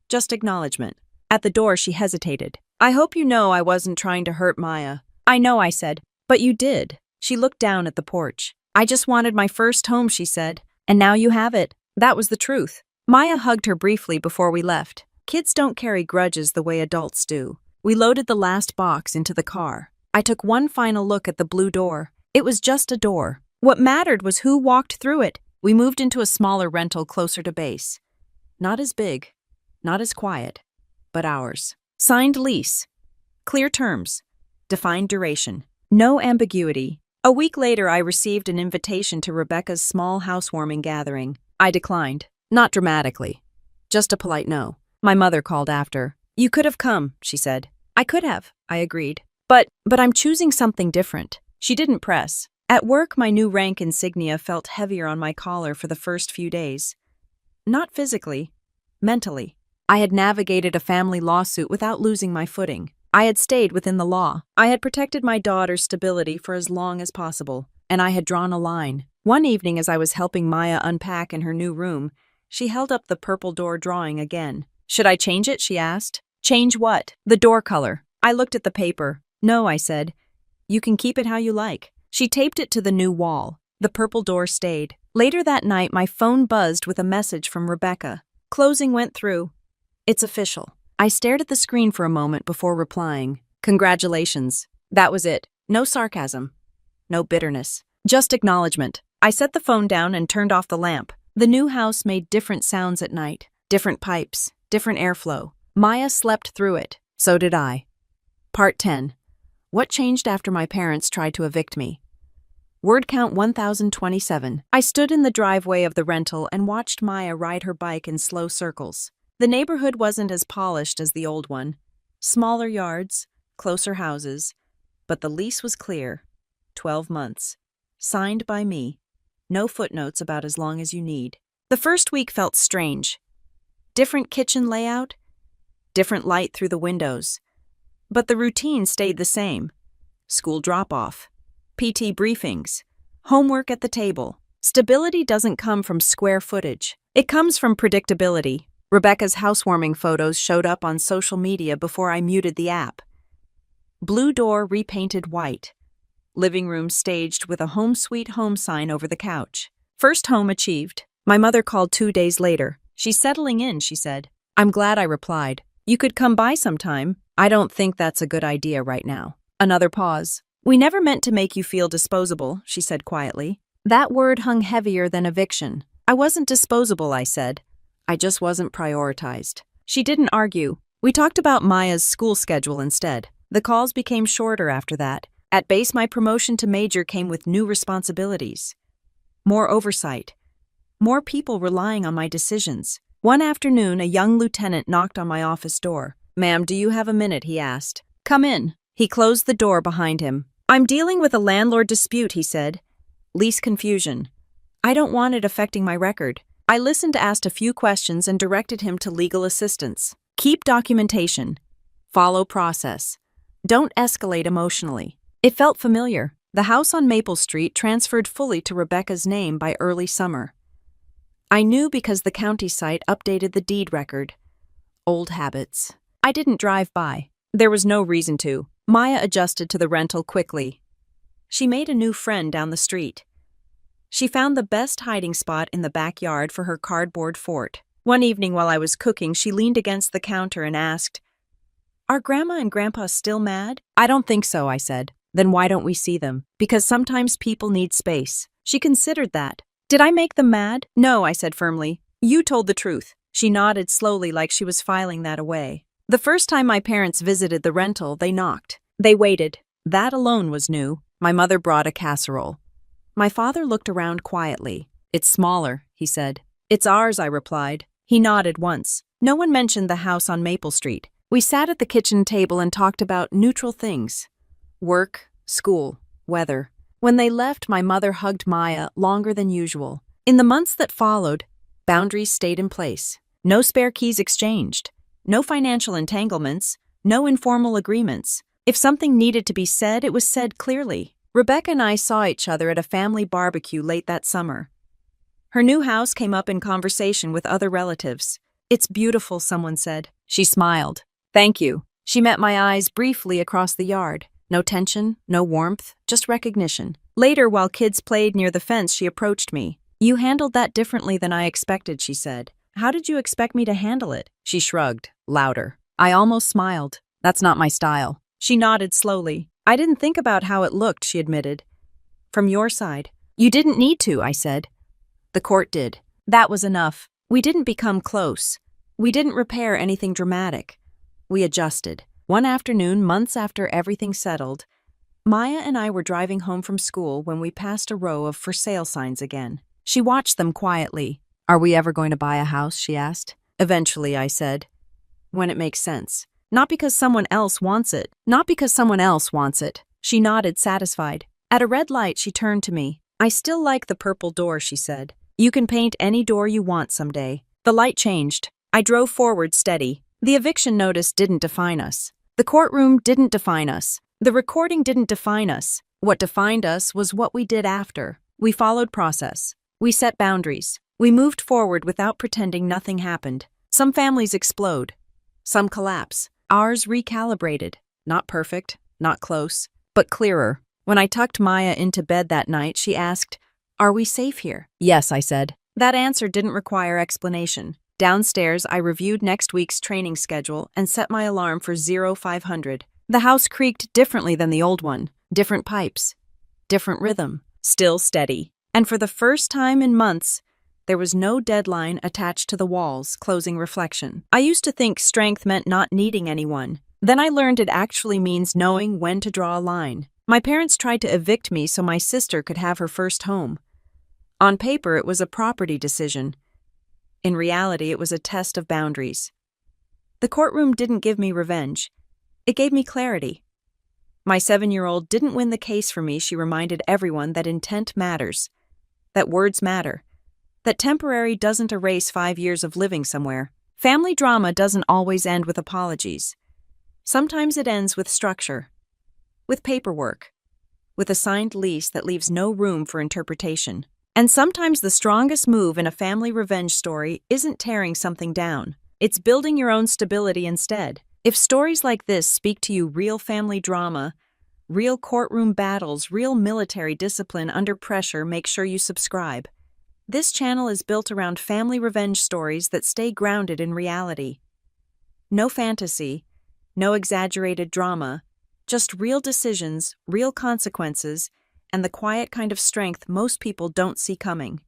just acknowledgement. At the door, she hesitated. "I hope you know I wasn't trying to hurt Maya." "I know," I said. "But you did." She looked down at the porch. "I just wanted my first home," she said. "And now you have it." That was the truth. Maya hugged her briefly before we left. Kids don't carry grudges the way adults do. We loaded the last box into the car. I took one final look at the blue door. It was just a door. What mattered was who walked through it. We moved into a smaller rental closer to base. Not as big, not as quiet, but ours. Signed lease. Clear terms. Defined duration. No ambiguity. A week later, I received an invitation to Rebecca's small housewarming gathering. I declined. Not dramatically. Just a polite no. My mother called after. "You could have come," she said. "I could have," I agreed. But I'm choosing something different." She didn't press. At work, my new rank insignia felt heavier on my collar for the first few days. Not physically, mentally. I had navigated a family lawsuit without losing my footing. I had stayed within the law. I had protected my daughter's stability for as long as possible, and I had drawn a line. One evening, as I was helping Maya unpack in her new room, she held up the purple door drawing again. "Should I change it?" she asked. "Change what?" "The door color." I looked at the paper. "No," I said. "You can keep it how you like." She taped it to the new wall. The purple door stayed. Later that night, my phone buzzed with a message from Rebecca. "Closing went through. It's official." I stared at the screen for a moment before replying. "Congratulations." That was it. No sarcasm. No bitterness. Just acknowledgement. I set the phone down and turned off the lamp. The new house made different sounds at night. Different pipes. Different airflow. Maya slept through it. So did I. Part 10. What changed after my parents tried to evict me? Word count 1027. I stood in the driveway of the rental and watched Maya ride her bike in slow circles. The neighborhood wasn't as polished as the old one. Smaller yards, closer houses. But the lease was clear. 12 months. Signed by me. No footnotes about as long as you need. The first week felt strange. Different kitchen layout. Different light through the windows. But the routine stayed the same. School drop-off. PT briefings. Homework at the table. Stability doesn't come from square footage. It comes from predictability. Rebecca's housewarming photos showed up on social media before I muted the app. Blue door repainted white. Living room staged with a home sweet home sign over the couch. First home achieved. My mother called 2 days later. "She's settling in," she said. "I'm glad," I replied. "You could come by sometime." "I don't think that's a good idea right now." Another pause. "We never meant to make you feel disposable," she said quietly. That word hung heavier than eviction. "I wasn't disposable," I said. "I just wasn't prioritized." She didn't argue. We talked about Maya's school schedule instead. The calls became shorter after that. At base, my promotion to major came with new responsibilities. More oversight. More people relying on my decisions. One afternoon, a young lieutenant knocked on my office door. "Ma'am, do you have a minute?" he asked. "Come in." He closed the door behind him. "I'm dealing with a landlord dispute," he said. "Lease confusion. I don't want it affecting my record." I listened, asked a few questions, and directed him to legal assistance. "Keep documentation. Follow process. Don't escalate emotionally." It felt familiar. The house on Maple Street transferred fully to Rebecca's name by early summer. I knew because the county site updated the deed record. Old habits. I didn't drive by. There was no reason to. Maya adjusted to the rental quickly. She made a new friend down the street. She found the best hiding spot in the backyard for her cardboard fort. One evening while I was cooking, she leaned against the counter and asked, "Are Grandma and Grandpa still mad?" "I don't think so," I said. "Then why don't we see them?" "Because sometimes people need space." She considered that. "Did I make them mad?" "No," I said firmly. "You told the truth." She nodded slowly like she was filing that away. The first time my parents visited the rental, they knocked. They waited. That alone was new. My mother brought a casserole. My father looked around quietly. "It's smaller," he said. "It's ours," I replied. He nodded once. No one mentioned the house on Maple Street. We sat at the kitchen table and talked about neutral things. Work, school, weather. When they left, my mother hugged Maya longer than usual. In the months that followed, boundaries stayed in place. No spare keys exchanged. No financial entanglements. No informal agreements. If something needed to be said, it was said clearly. Rebecca and I saw each other at a family barbecue late that summer. Her new house came up in conversation with other relatives. "It's beautiful," someone said. She smiled. "Thank you." She met my eyes briefly across the yard. No tension, no warmth, just recognition. Later, while kids played near the fence, she approached me. "You handled that differently than I expected," she said. "How did you expect me to handle it?" She shrugged, louder. I almost smiled. "That's not my style." She nodded slowly. "I didn't think about how it looked," she admitted. "From your side." "You didn't need to," I said. "The court did." That was enough. We didn't become close. We didn't repair anything dramatic. We adjusted. One afternoon, months after everything settled, Maya and I were driving home from school when we passed a row of for sale signs again. She watched them quietly. "Are we ever going to buy a house?" she asked. "Eventually," I said. "When it makes sense. Not because someone else wants it. Not because someone else wants it." She nodded, satisfied. At a red light, she turned to me. "I still like the purple door," she said. "You can paint any door you want someday." The light changed. I drove forward steady. The eviction notice didn't define us. The courtroom didn't define us. The recording didn't define us. What defined us was what we did after. We followed process. We set boundaries. We moved forward without pretending nothing happened. Some families explode. Some collapse. Ours recalibrated. Not perfect, not close, but clearer. When I tucked Maya into bed that night, she asked, "Are we safe here?" "Yes," I said. That answer didn't require explanation. Downstairs, I reviewed next week's training schedule and set my alarm for 0500. The house creaked differently than the old one. Different pipes. Different rhythm. Still steady. And for the first time in months, there was no deadline attached to the walls, closing reflection. I used to think strength meant not needing anyone. Then I learned it actually means knowing when to draw a line. My parents tried to evict me so my sister could have her first home. On paper, it was a property decision. In reality, it was a test of boundaries. The courtroom didn't give me revenge. It gave me clarity. My 7-year-old didn't win the case for me. She reminded everyone that intent matters, that words matter, that temporary doesn't erase 5 years of living somewhere. Family drama doesn't always end with apologies. Sometimes it ends with structure, with paperwork, with a signed lease that leaves no room for interpretation. And sometimes the strongest move in a family revenge story isn't tearing something down. It's building your own stability instead. If stories like this speak to you, real family drama, real courtroom battles, real military discipline under pressure, make sure you subscribe. This channel is built around family revenge stories that stay grounded in reality. No fantasy, no exaggerated drama, just real decisions, real consequences, and the quiet kind of strength most people don't see coming.